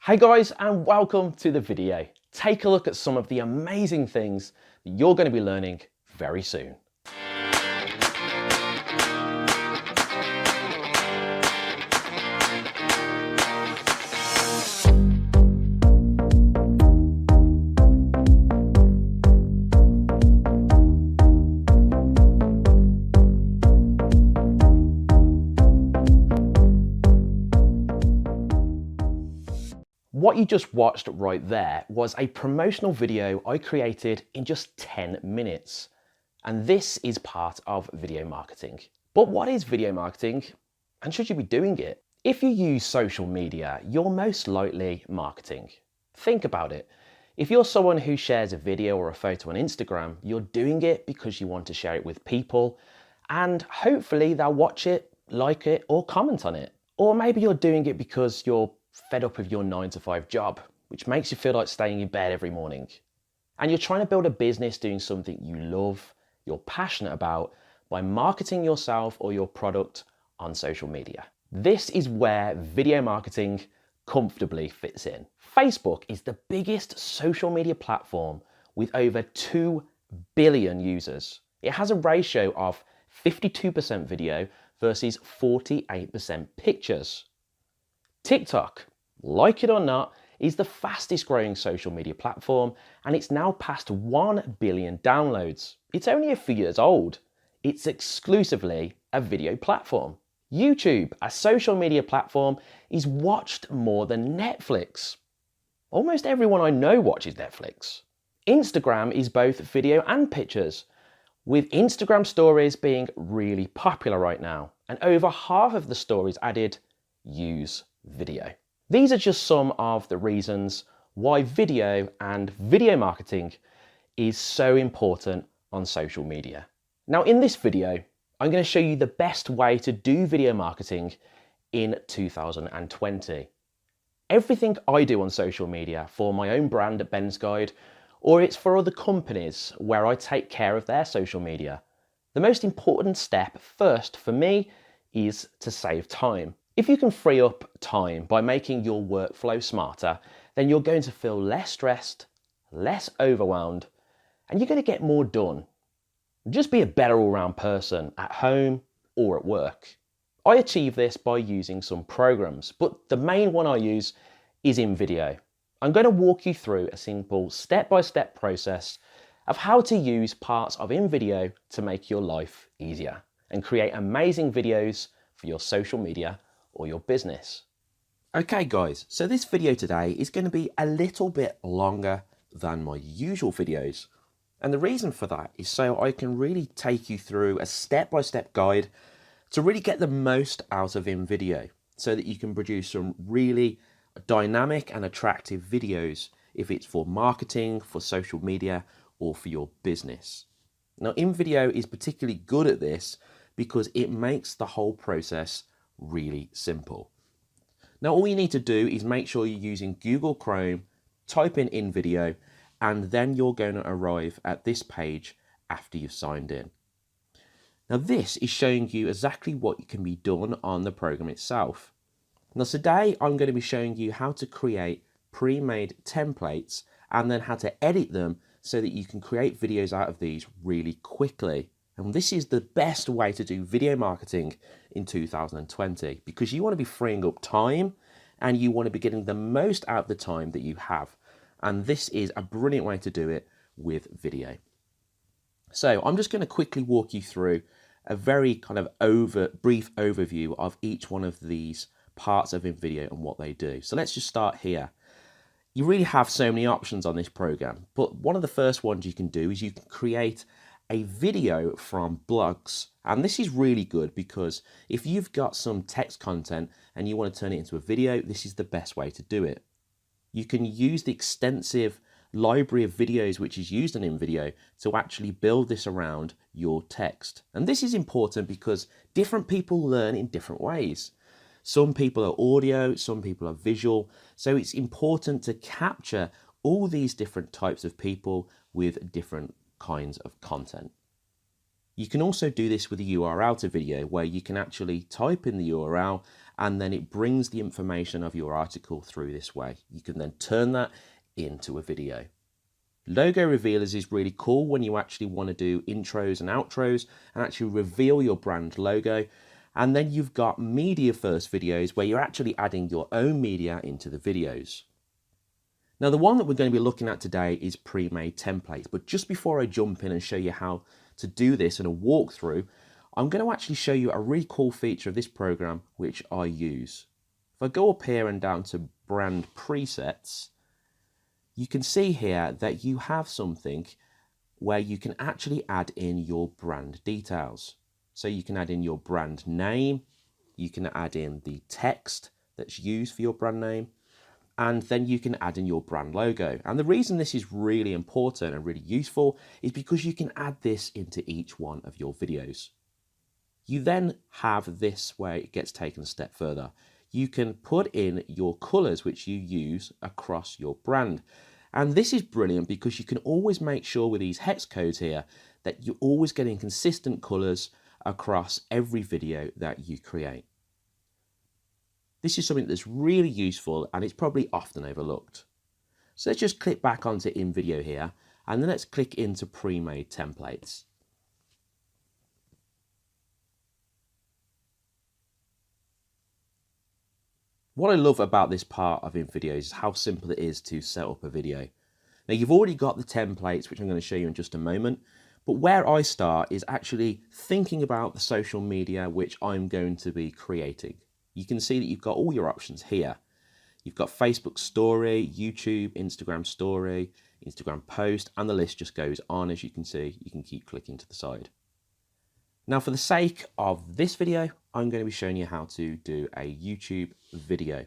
Hey guys, and welcome to the video. Take a look at some of the amazing things that you're going to be learning very soon. What you just watched right there was a promotional video I created in just 10 minutes. And this is part of video marketing. But what is video marketing, and should you be doing it? If you use social media, you're most likely marketing. Think about it. If you're someone who shares a video or a photo on Instagram, you're doing it because you want to share it with people, and hopefully they'll watch it, like it, or comment on it. Or maybe you're doing it because you're fed up with your 9-to-5 job, which makes you feel like staying in bed every morning. And you're trying to build a business doing something you love, you're passionate about, by marketing yourself or your product on social media. This is where video marketing comfortably fits in. Facebook is the biggest social media platform with over 2 billion users. It has a ratio of 52% video versus 48% pictures. TikTok, like it or not, is the fastest growing social media platform, and it's now past 1 billion downloads. It's only a few years old. It's exclusively a video platform. YouTube, a social media platform, is watched more than Netflix. Almost everyone I know watches Netflix. Instagram is both video and pictures, with Instagram stories being really popular right now, and over half of the stories added use video. These are just some of the reasons why video and video marketing is so important on social media. Now in this video, I'm going to show you the best way to do video marketing in 2020. Everything I do on social media for my own brand at Ben's Guide, or it's for other companies where I take care of their social media. The most important step first for me is to save time. If you can free up time by making your workflow smarter, then you're going to feel less stressed, less overwhelmed, and you're going to get more done. Just be a better all-round person at home or at work. I achieve this by using some programs, but the main one I use is InVideo. I'm going to walk you through a simple step-by-step process of how to use parts of InVideo to make your life easier and create amazing videos for your social media or your business. Okay guys, so this video today is going to be a little bit longer than my usual videos. And the reason for that is so I can really take you through a step-by-step guide to really get the most out of InVideo so that you can produce some really dynamic and attractive videos if it's for marketing, for social media, or for your business. Now InVideo is particularly good at this because it makes the whole process really simple. Now all you need to do is make sure you're using Google Chrome, type in InVideo, and then you're going to arrive at this page after you've signed in. Now this is showing you exactly what can be done on the program itself. Now today I'm going to be showing you how to create pre-made templates and then how to edit them so that you can create videos out of these really quickly. And this is the best way to do video marketing in 2020 because you want to be freeing up time and you want to be getting the most out of the time that you have. And this is a brilliant way to do it with video. So I'm just going to quickly walk you through a very kind of brief overview of each one of these parts of InVideo and what they do. So let's just start here. You really have so many options on this program, but one of the first ones you can do is you can create a video from blogs. And this is really good because if you've got some text content and you want to turn it into a video, this is the best way to do it. You can use the extensive library of videos which is used in InVideo to actually build this around your text. And this is important because different people learn in different ways. Some people are audio, some people are visual. So it's important to capture all these different types of people with different kinds of content. You can also do this with a URL to video where you can actually type in the URL and then it brings the information of your article through this way. You can then turn that into a video. Logo revealers is really cool when you actually want to do intros and outros and actually reveal your brand logo. And then you've got media first videos where you're actually adding your own media into the videos. Now the one that we're going to be looking at today is pre-made templates, but just before I jump in and show you how to do this in a walkthrough, I'm going to actually show you a really cool feature of this program which I use. If I go up here and down to brand presets, you can see here that you have something where you can actually add in your brand details. So you can add in your brand name, you can add in the text that's used for your brand name, and then you can add in your brand logo. And the reason this is really important and really useful is because you can add this into each one of your videos. You then have this where it gets taken a step further. You can put in your colors which you use across your brand. And this is brilliant because you can always make sure with these hex codes here that you're always getting consistent colors across every video that you create. This is something that's really useful and it's probably often overlooked. So let's just click back onto InVideo here and then let's click into pre-made templates. What I love about this part of InVideo is how simple it is to set up a video. Now you've already got the templates, which I'm going to show you in just a moment, but where I start is actually thinking about the social media which I'm going to be creating. You can see that you've got all your options here. You've got Facebook story, YouTube, Instagram story, Instagram post, and the list just goes on. As you can see, you can keep clicking to the side. Now for the sake of this video, I'm going to be showing you how to do a YouTube video.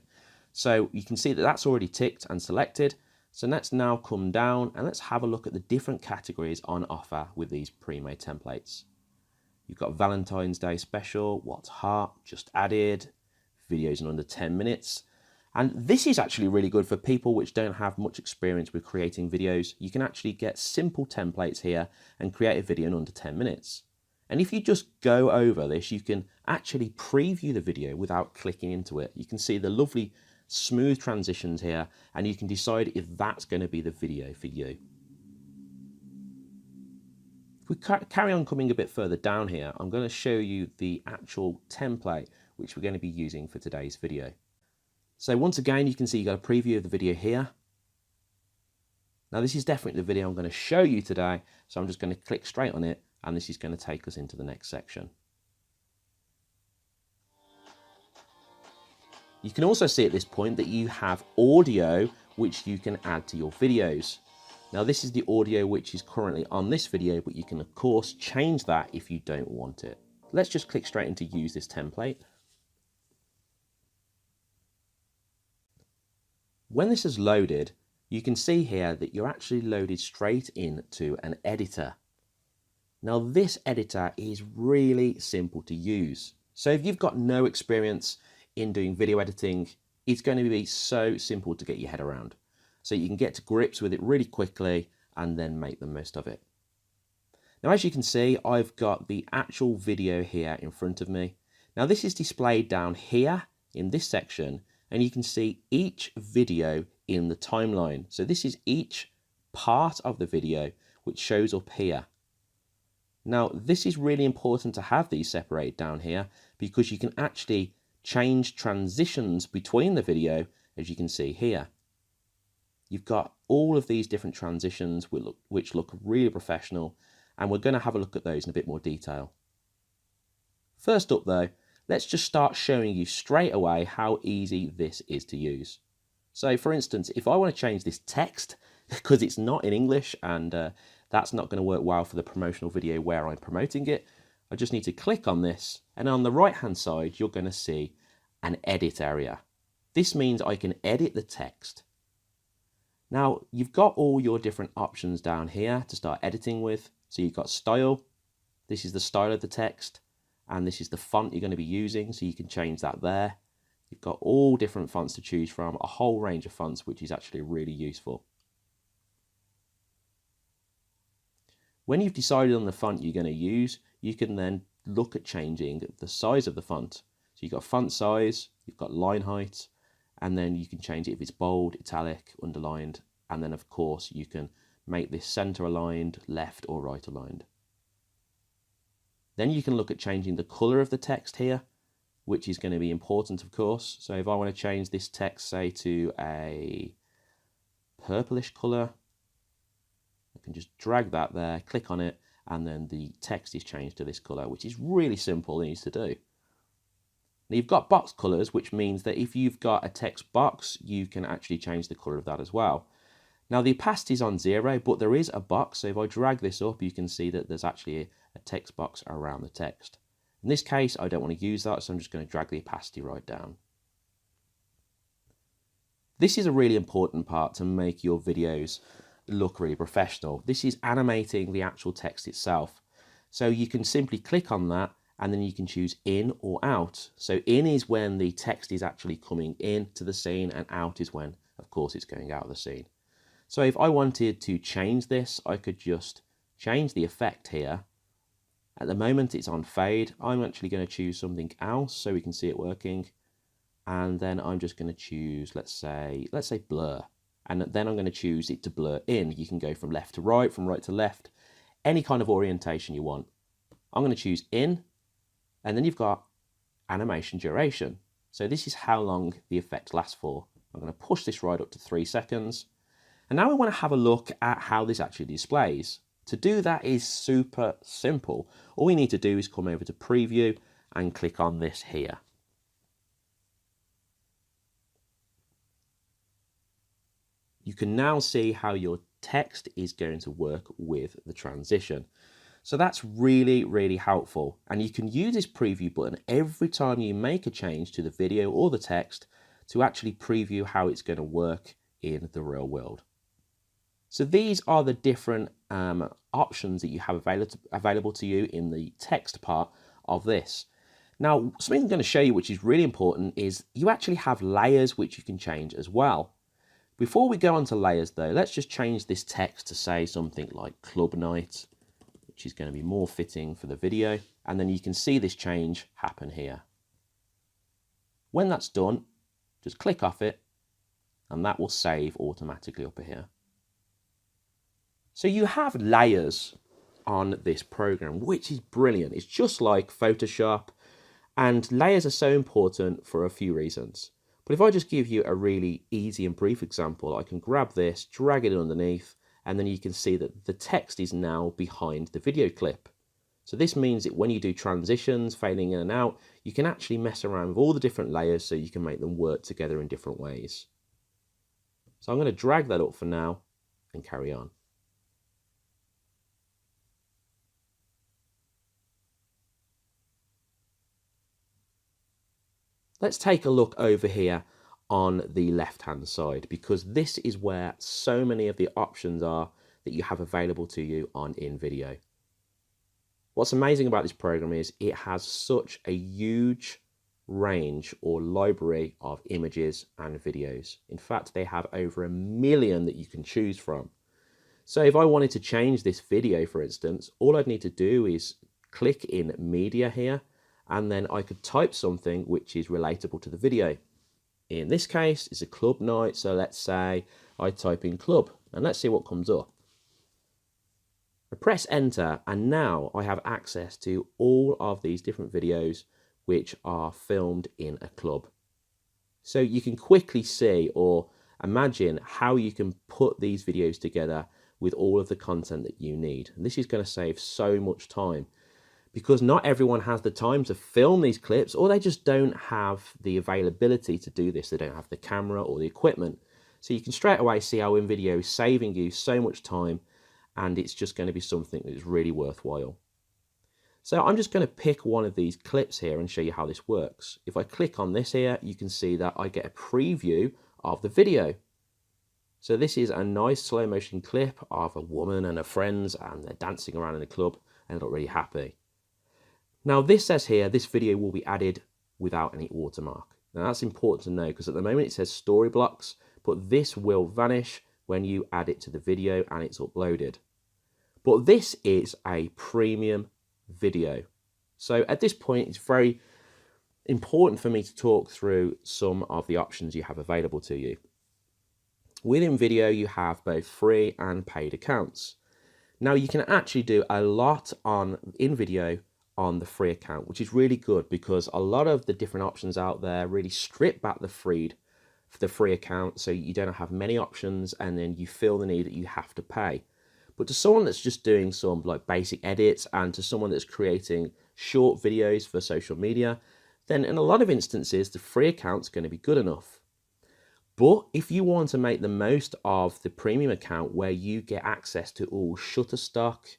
So you can see that that's already ticked and selected. So let's now come down and let's have a look at the different categories on offer with these pre-made templates. You've got Valentine's Day special, what's hot, just added, videos in under 10 minutes. And this is actually really good for people which don't have much experience with creating videos. You can actually get simple templates here and create a video in under 10 minutes. And if you just go over this, you can actually preview the video without clicking into it. You can see the lovely smooth transitions here, and you can decide if that's going to be the video for you. If we carry on coming a bit further down here, I'm going to show you the actual template which we're going to be using for today's video. So once again, you can see you got a preview of the video here. Now this is definitely the video I'm going to show you today, so I'm just going to click straight on it, and this is going to take us into the next section. You can also see at this point that you have audio which you can add to your videos. Now this is the audio which is currently on this video, but you can of course change that if you don't want it. Let's just click straight into use this template. When this is loaded, you can see here that you're actually loaded straight into an editor. Now this editor is really simple to use. So if you've got no experience in doing video editing, it's going to be so simple to get your head around. So you can get to grips with it really quickly and then make the most of it. Now as you can see, I've got the actual video here in front of me. Now this is displayed down here in this section, and you can see each video in the timeline. So this is each part of the video which shows up here. Now this is really important to have these separated down here because you can actually change transitions between the video, as you can see here. You've got all of these different transitions which look really professional, and we're going to have a look at those in a bit more detail. First up though, let's just start showing you straight away how easy this is to use. So for instance, if I want to change this text, because it's not in English and that's not going to work well for the promotional video where I'm promoting it, I just need to click on this, and on the right hand side you're going to see an edit area. This means I can edit the text. Now you've got all your different options down here to start editing with. So you've got style, this is the style of the text, and this is the font you're going to be using, so you can change that there. You've got all different fonts to choose from, a whole range of fonts, which is actually really useful. When you've decided on the font you're going to use, you can then look at changing the size of the font. So you've got font size, You've got line height, and then you can change it if it's bold, italic, underlined, and then of course you can make this center aligned, left or right aligned. Then you can look at changing the color of the text here, which is going to be important, of course. So if I want to change this text, say, to a purplish color, I can just drag that there, click on it, and then the text is changed to this color, which is really simple and easy to do. Now you've got box colors, which means that if you've got a text box, you can actually change the color of that as well. Now the opacity is on 0, but there is a box. So if I drag this up, you can see that there's actually a text box around the text. In this case, I don't want to use that, so I'm just going to drag the opacity right down. This is a really important part to make your videos look really professional. This is animating the actual text itself. So you can simply click on that, and then you can choose in or out. So in is when the text is actually coming into the scene, and out is when, of course, it's going out of the scene. So if I wanted to change this, I could just change the effect here. At the moment it's on fade. I'm actually going to choose something else so we can see it working. And then I'm just going to choose, let's say blur. And then I'm going to choose it to blur in. You can go from left to right, from right to left, any kind of orientation you want. I'm going to choose in, and then you've got animation duration. So this is how long the effect lasts for. I'm going to push this right up to 3 seconds. And now we want to have a look at how this actually displays. To do that is super simple. All we need to do is come over to preview and click on this here. You can now see how your text is going to work with the transition. So that's really, really helpful. And you can use this preview button every time you make a change to the video or the text to actually preview how it's going to work in the real world. So these are the different options that you have available to you in the text part of this. Now, something I'm going to show you which is really important is you actually have layers which you can change as well. Before we go on to layers though, let's just change this text to say something like club night, which is going to be more fitting for the video. And then you can see this change happen here. When that's done, just click off it and that will save automatically up here. So you have layers on this program, which is brilliant. It's just like Photoshop, and layers are so important for a few reasons. But if I just give you a really easy and brief example, I can grab this, drag it underneath, and then you can see that the text is now behind the video clip. So this means that when you do transitions, fading in and out, you can actually mess around with all the different layers so you can make them work together in different ways. So I'm going to drag that up for now and carry on. Let's take a look over here on the left hand side, because this is where so many of the options are that you have available to you on InVideo. What's amazing about this program is it has such a huge range or library of images and videos. In fact, they have over 1 million that you can choose from. So if I wanted to change this video, for instance, all I'd need to do is click in media here, and then I could type something which is relatable to the video. In this case, it's a club night, so let's say I type in club, and let's see what comes up. I press enter, and now I have access to all of these different videos which are filmed in a club. So you can quickly see or imagine how you can put these videos together with all of the content that you need. And this is going to save so much time, because not everyone has the time to film these clips, or they just don't have the availability to do this. They don't have the camera or the equipment. So you can straight away see how InVideo is saving you so much time, and it's just going to be something that is really worthwhile. So I'm just going to pick one of these clips here and show you how this works. If I click on this here, you can see that I get a preview of the video. So this is a nice slow motion clip of a woman and her friends, and they're dancing around in a club and they look really happy. Now this says here, this video will be added without any watermark. Now that's important to know, because at the moment it says story blocks, but this will vanish when you add it to the video and it's uploaded. But this is a premium video. So at this point, important for me to talk through some of the options you have available to you. Within video, you have both free and paid accounts. Now you can actually do a lot in video on the free account, which is really good because a lot of the different options out there really strip back the free account, so you don't have many options and then you feel the need that you have to pay. But to someone that's just doing some like basic edits, and to someone that's creating short videos for social media, then in a lot of instances the free account's going to be good enough. But if you want to make the most of the premium account, where you get access to all Shutterstock,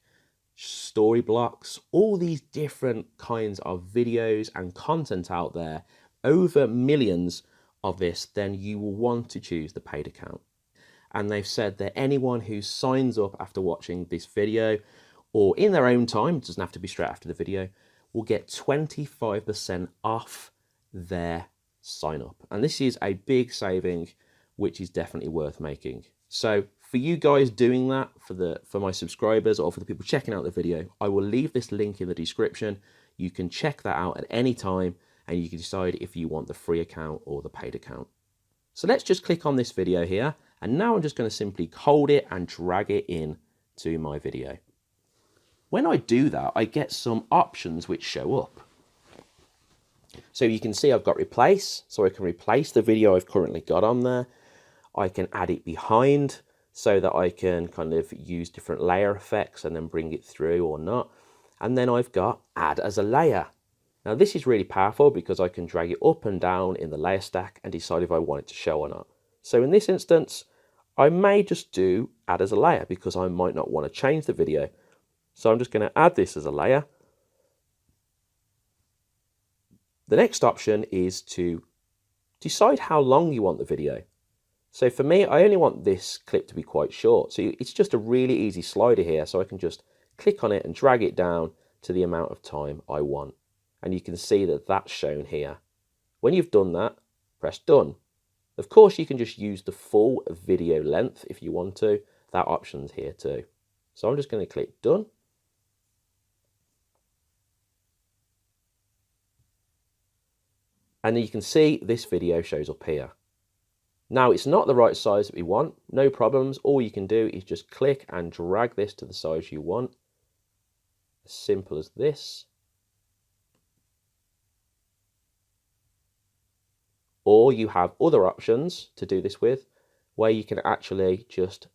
Storyblocks, all these different kinds of videos and content out there, over millions of this, then you will want to choose the paid account. And they've said that anyone who signs up after watching this video, or in their own time, it doesn't have to be straight after the video, will get 25% off their sign up. And this is a big saving, which is definitely worth making. So for you guys doing that, for my subscribers or for the people checking out the video, I will leave this link in the description. You can check that out at any time and you can decide if you want the free account or the paid account. So let's just click on this video here, and now I'm just going to simply hold it and drag it in to my video. When I do that, I get some options which show up. So you can see I've got replace, so I can replace the video I've currently got on there. I can add it behind so that I can kind of use different layer effects and then bring it through or not. And then I've got add as a layer. Now this is really powerful because I can drag it up and down in the layer stack and decide if I want it to show or not. So in this instance, I may just do add as a layer because I might not want to change the video. So I'm just going to add this as a layer. The next option is to decide how long you want the video. So for me, I only want this clip to be quite short. So it's just a really easy slider here. So I can just click on it and drag it down to the amount of time I want. And you can see that that's shown here. When you've done that, press done. Of course, you can just use the full video length if you want to. That option's here too. So I'm just going to click done. And then you can see this video shows up here. Now it's not the right size that we want, no problems. All you can do is just click and drag this to the size you want. As simple as this. Or you have other options to do this with, where you can actually just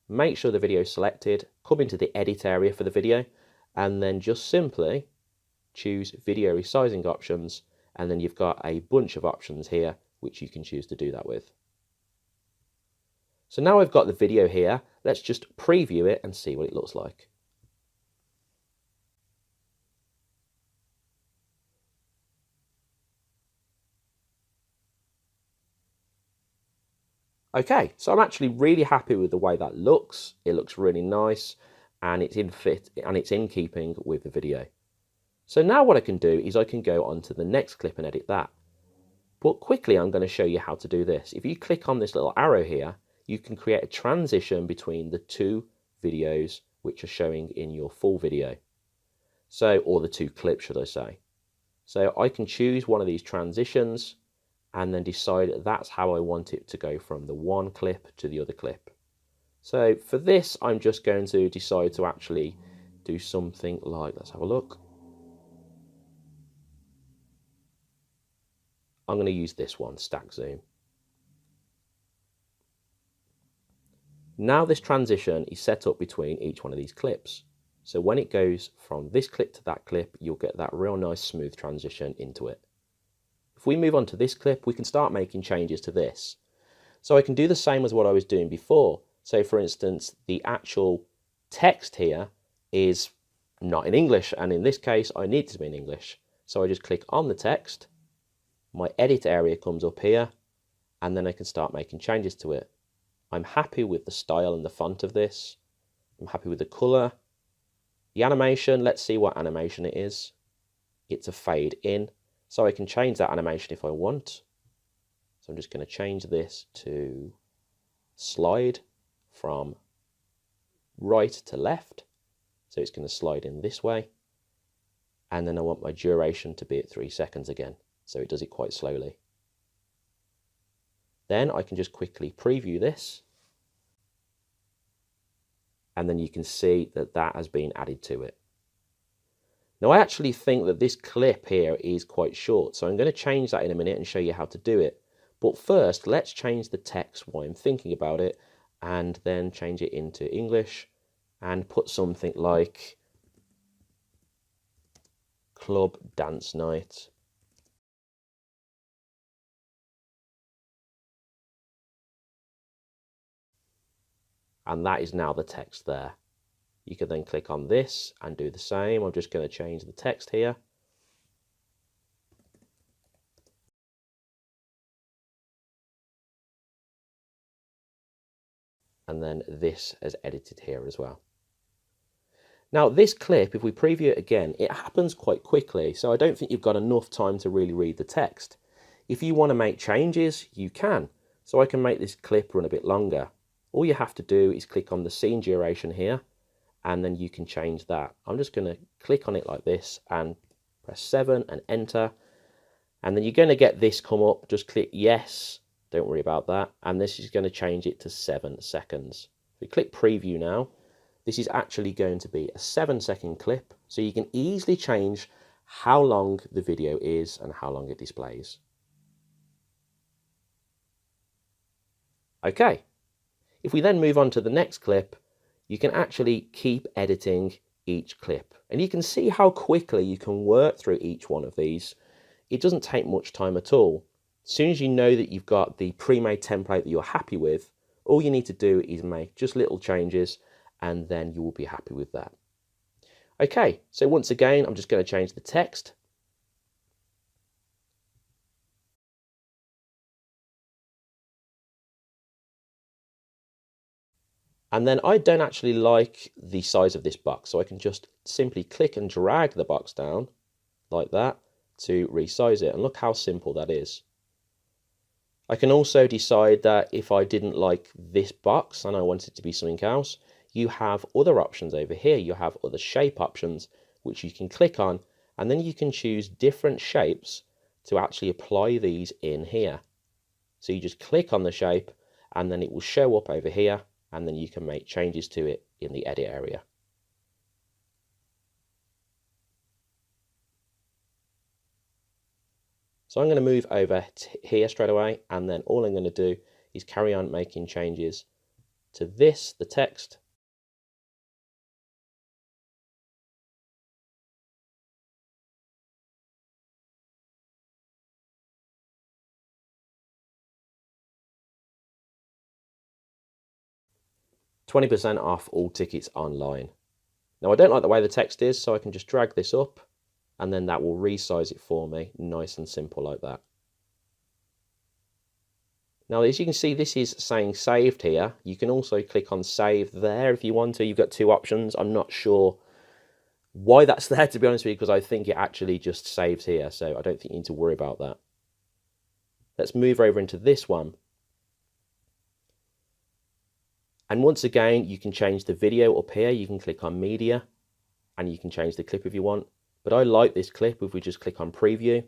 make sure the video is selected, come into the edit area for the video, and then just simply choose video resizing options. And then you've got a bunch of options here which you can choose to do that with. So now I've got the video here, let's just preview it and see what it looks like. Okay, so I'm actually really happy with the way that looks. It looks really nice and it's in keeping with the video. So now what I can do is I can go on to the next clip and edit that. But quickly I'm going to show you how to do this. If you click on this little arrow here, you can create a transition between the two videos which are showing in your full video. So, or the two clips, should I say. So I can choose one of these transitions and then decide that's how I want it to go from the one clip to the other clip. So for this, I'm just going to decide to actually do something like, let's have a look. I'm going to use this one, stack zoom. Now this transition is set up between each one of these clips. So when it goes from this clip to that clip, you'll get that real nice smooth transition into it. If we move on to this clip, we can start making changes to this. So I can do the same as what I was doing before. So for instance, the actual text here is not in English, and in this case, I need it to be in English. So I just click on the text, my edit area comes up here, and then I can start making changes to it. I'm happy with the style and the font of this. I'm happy with the color. The animation, let's see what animation it is. It's a fade in, so I can change that animation if I want. So I'm just going to change this to slide from right to left. So it's going to slide in this way. And then I want my duration to be at 3 seconds again. so it does it quite slowly. Then I can just quickly preview this, and then you can see that that has been added to it. Now I actually think that this clip here is quite short, so I'm going to change that in a minute and show you how to do it. But first, let's change the text while I'm thinking about it, and then change it into English and put something like Club Dance Night. And that is now the text there. You can then click on this and do the same. I'm just going to change the text here. And then this is edited here as well. Now this clip, if we preview it again, it happens quite quickly, so I don't think you've got enough time to really read the text. If you want to make changes, you can. So I can make this clip run a bit longer. All you have to do is click on the scene duration here, and then you can change that. I'm just going to click on it like this and press 7 and enter. And then you're going to get this come up. Just click yes, don't worry about that. And this is going to change it to 7 seconds. If we click preview now, this is actually going to be a 7-second clip. So you can easily change how long the video is and how long it displays. Okay. If we then move on to the next clip, you can actually keep editing each clip. And you can see how quickly you can work through each one of these. It doesn't take much time at all. As soon as you know that you've got the pre-made template that you're happy with, all you need to do is make just little changes, and then you will be happy with that. Okay, so once again, I'm just going to change the text. And then I don't actually like the size of this box, so I can just simply click and drag the box down like that to resize it. And look how simple that is. I can also decide that if I didn't like this box and I want it to be something else, you have other options over here. You have other shape options, which you can click on, and then you can choose different shapes to actually apply these in here. So you just click on the shape, and then it will show up over here, and then you can make changes to it in the edit area. So I'm going to move over here straight away, and then all I'm going to do is carry on making changes to this, the text. $20% off all tickets online. Now I don't like the way the text is, so I can just drag this up, and then that will resize it for me, nice and simple like that. Now as you can see, this is saying saved here. You can also click on save there if you want to. You've got two options. I'm not sure why that's there, to be honest with you, because I think it actually just saves here, so I don't think you need to worry about that. Let's move over into this one. And once again, you can change the video up here. You can click on media and you can change the clip if you want. But I like this clip if we just click on preview.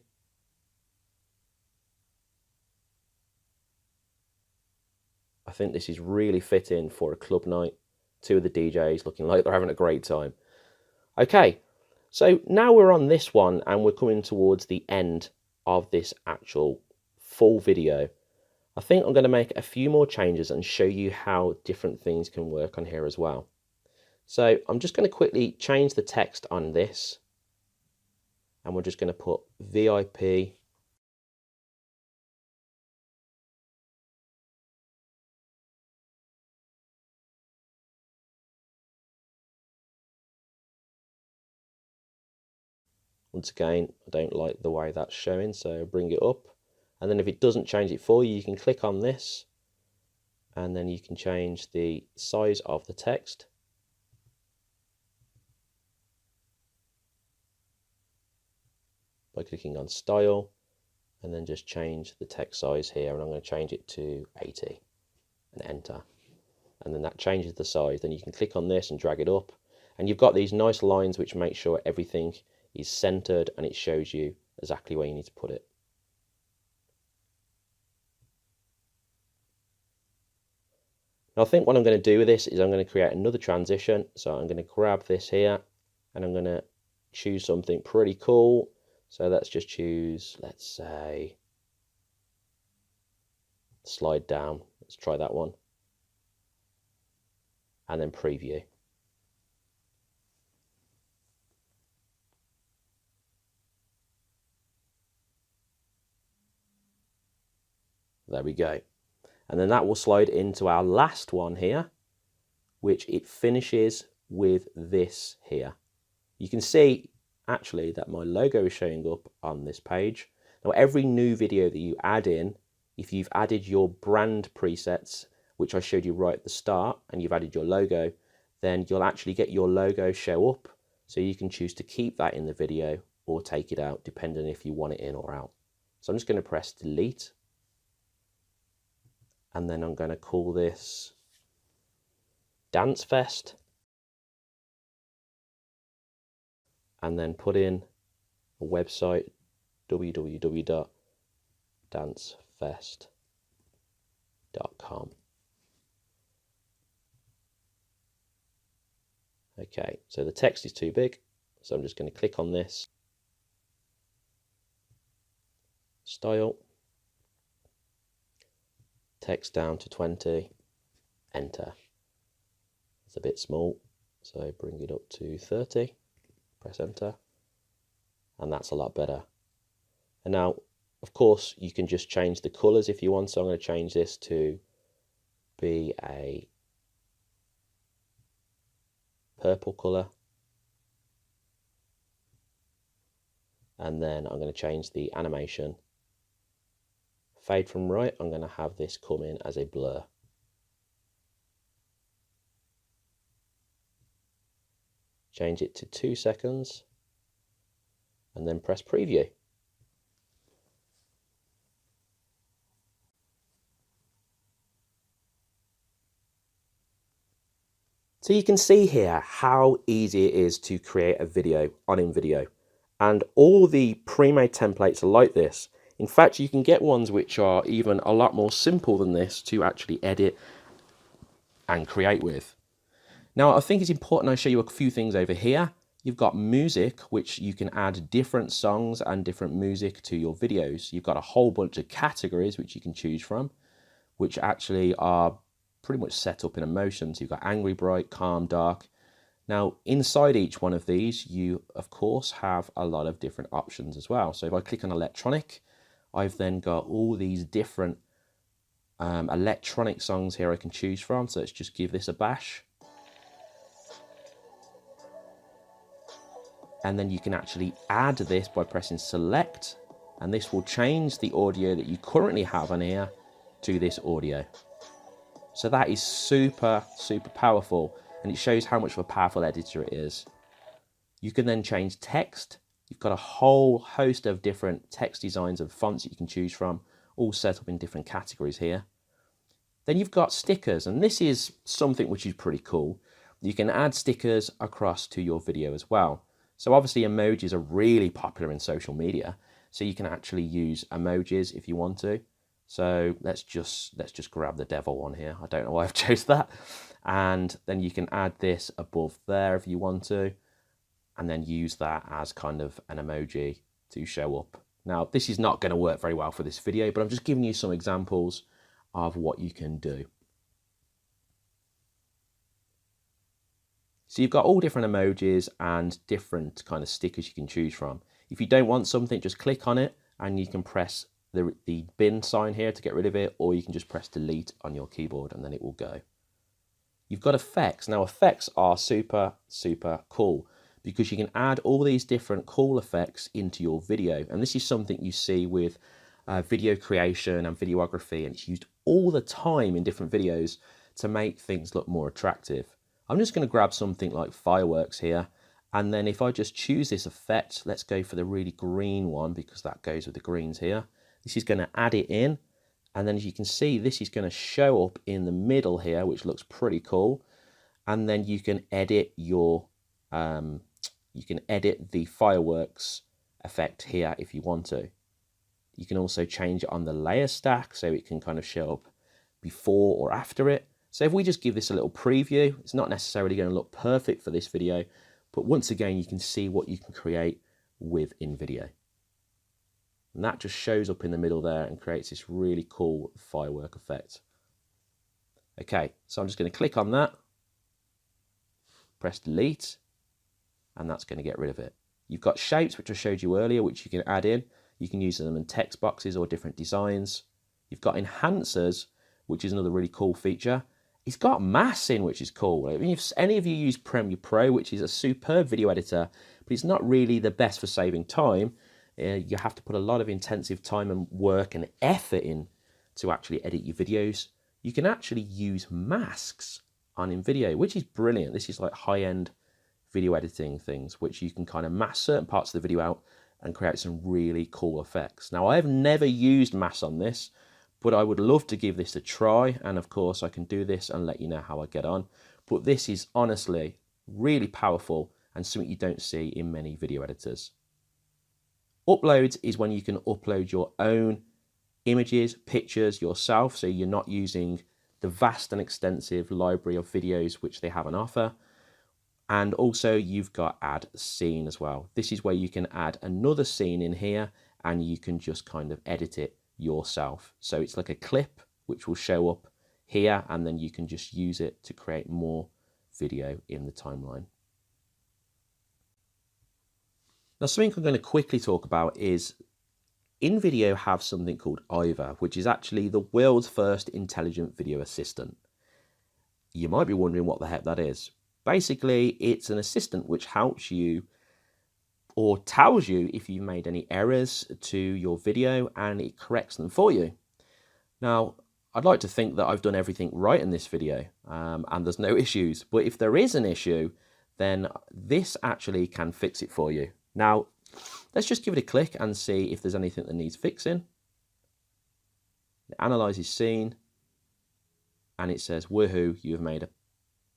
I think this is really fitting for a club night. Two of the DJs looking like they're having a great time. Okay, so now we're on this one and we're coming towards the end of this actual full video. I think I'm going to make a few more changes and show you how different things can work on here as well. So I'm just going to quickly change the text on this, and we're just going to put VIP . Once again, I don't like the way that's showing, so bring it up. And then if it doesn't change it for you, you can click on this, and then you can change the size of the text. By clicking on style, and then just change the text size here, and I'm going to change it to 80 and enter. And then that changes the size. Then you can click on this and drag it up, and you've got these nice lines which make sure everything is centered and it shows you exactly where you need to put it. Now I think what I'm going to do with this is I'm going to create another transition. So I'm going to grab this here and I'm going to choose something pretty cool. So let's just choose, let's say, slide down. Let's try that one. And then preview. There we go. And then that will slide into our last one here, which it finishes with this here. You can see actually that my logo is showing up on this page. Now every new video that you add in, if you've added your brand presets, which I showed you right at the start, and you've added your logo, then you'll actually get your logo show up. So you can choose to keep that in the video or take it out, depending if you want it in or out. So I'm just going to press delete. And then I'm going to call this Dance Fest. And then put in a website, www.dancefest.com. Okay, so the text is too big, so I'm just going to click on this. Style. Text down to 20, enter. It's a bit small, so bring it up to 30, press enter, and that's a lot better. And now, of course, you can just change the colors if you want, so I'm going to change this to be a purple color. And then I'm going to change the animation. Fade from right, I'm going to have this come in as a blur. Change it to 2 seconds and then press preview. So you can see here how easy it is to create a video on InVideo, and all the pre-made templates are like this. In fact, you can get ones which are even a lot more simple than this to actually edit and create with. Now, I think it's important I show you a few things over here. You've got music, which you can add different songs and different music to your videos. You've got a whole bunch of categories which you can choose from, which actually are pretty much set up in emotions. You've got angry, bright, calm, dark. Now, inside each one of these, you, of course, have a lot of different options as well. So if I click on electronic, I've then got all these different electronic songs here I can choose from. So let's just give this a bash. And then you can actually add this by pressing select, and this will change the audio that you currently have on here to this audio. So that is super, super powerful, and it shows how much of a powerful editor it is. You can then change text. You've got a whole host of different text designs and fonts that you can choose from, all set up in different categories here. Then you've got stickers, and this is something which is pretty cool. You can add stickers across to your video as well. So obviously emojis are really popular in social media, so you can actually use emojis if you want to. So let's just grab the devil one here. I don't know why I've chose that. And then you can add this above there if you want to, and then use that as kind of an emoji to show up. Now, this is not going to work very well for this video, but I'm just giving you some examples of what you can do. So you've got all different emojis and different kind of stickers you can choose from. If you don't want something, just click on it and you can press the bin sign here to get rid of it, or you can just press delete on your keyboard and then it will go. You've got effects. Now effects are super, super cool because you can add all these different cool effects into your video. And this is something you see with video creation and videography, and it's used all the time in different videos to make things look more attractive. I'm just going to grab something like fireworks here, and then if I just choose this effect, let's go for the really green one because that goes with the greens here. This is going to add it in, and then as you can see, this is going to show up in the middle here, which looks pretty cool. And then you can edit your you can edit the fireworks effect here if you want to. You can also change it on the layer stack so it can kind of show up before or after it. So if we just give this a little preview, it's not necessarily going to look perfect for this video, but once again, you can see what you can create with InVideo. And that just shows up in the middle there and creates this really cool firework effect. Okay, so I'm just going to click on that, press delete, and that's going to get rid of it. You've got shapes, which I showed you earlier, which you can add in. You can use them in text boxes or different designs. You've got enhancers, which is another really cool feature. It's got masking, which is cool. I mean, if any of you use Premiere Pro, which is a superb video editor, but it's not really the best for saving time. You have to put a lot of intensive time and work and effort in to actually edit your videos. You can actually use masks on InVideo, which is brilliant. This is like high-end video editing things, which you can kind of mask certain parts of the video out and create some really cool effects. Now, I have never used masks on this, but I would love to give this a try. And of course, I can do this and let you know how I get on. But this is honestly really powerful and something you don't see in many video editors. Uploads is when you can upload your own images, pictures yourself, so you're not using the vast and extensive library of videos which they have on offer. And also you've got add scene as well. This is where you can add another scene in here and you can just kind of edit it yourself. So it's like a clip which will show up here and then you can just use it to create more video in the timeline. Now, something I'm going to quickly talk about is InVideo have something called Ivor, which is actually the world's first intelligent video assistant. You might be wondering what the heck that is. Basically, it's an assistant which helps you or tells you if you've made any errors to your video and it corrects them for you. Now, I'd like to think that I've done everything right in this video and there's no issues, but if there is an issue, then this actually can fix it for you. Now, let's just give it a click and see if there's anything that needs fixing. It analyzes scene and it says, woohoo, you've made a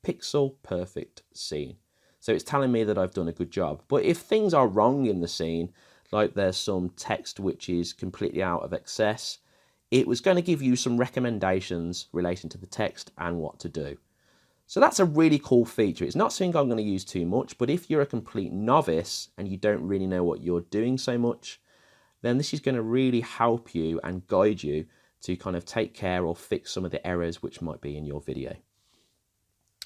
pixel perfect scene. So it's telling me that I've done a good job. But if things are wrong in the scene, like there's some text which is completely out of excess, it was going to give you some recommendations relating to the text and what to do. So that's a really cool feature. It's not something I'm going to use too much, but if you're a complete novice and you don't really know what you're doing so much, then this is going to really help you and guide you to kind of take care or fix some of the errors which might be in your video.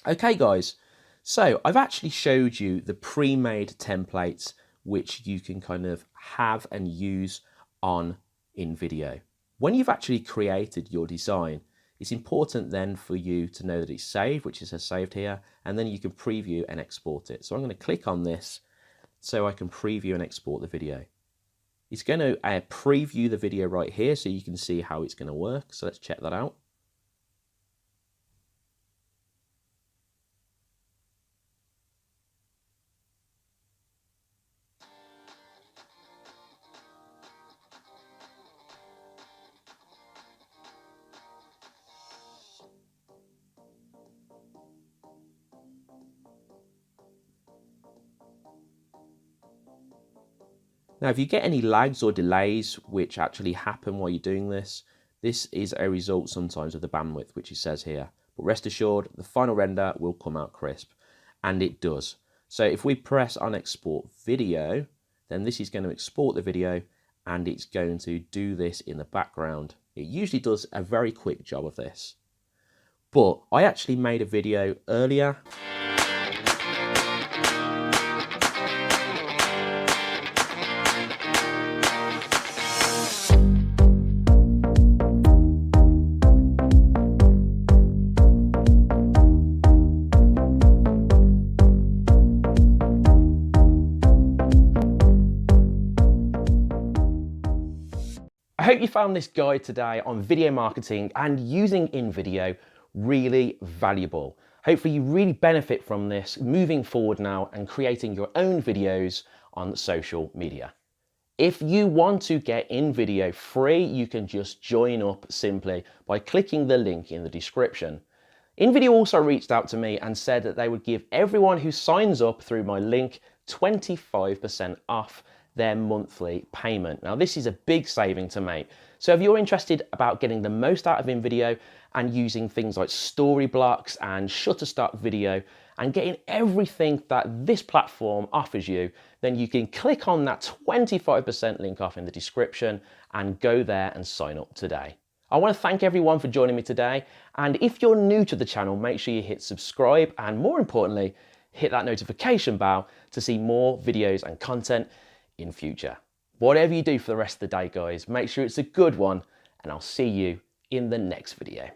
Okay, guys, so I've actually showed you the pre-made templates which you can kind of have and use on InVideo. When you've actually created your design, it's important then for you to know that it's saved, which is saved here, and then you can preview and export it. So I'm going to click on this so I can preview and export the video. It's going to preview the video right here so you can see how it's going to work. So let's check that out. Now, if you get any lags or delays which actually happen while you're doing this, this is a result sometimes of the bandwidth, which it says here. But rest assured, the final render will come out crisp, and it does. So if we press on export video, then this is going to export the video, and it's going to do this in the background. It usually does a very quick job of this. But I actually made a video earlier. I hope you found this guide today on video marketing and using InVideo really valuable. Hopefully you really benefit from this moving forward now and creating your own videos on social media. If you want to get InVideo free, you can just join up simply by clicking the link in the description. InVideo also reached out to me and said that they would give everyone who signs up through my link 25% off their monthly payment. Now, this is a big saving to make. So if you're interested about getting the most out of InVideo and using things like Storyblocks and Shutterstock Video and getting everything that this platform offers you, then you can click on that 25% link off in the description and go there and sign up today. I want to thank everyone for joining me today, and if you're new to the channel, make sure you hit subscribe and, more importantly, hit that notification bell to see more videos and content in future. Whatever you do for the rest of the day, guys, make sure it's a good one, and I'll see you in the next video.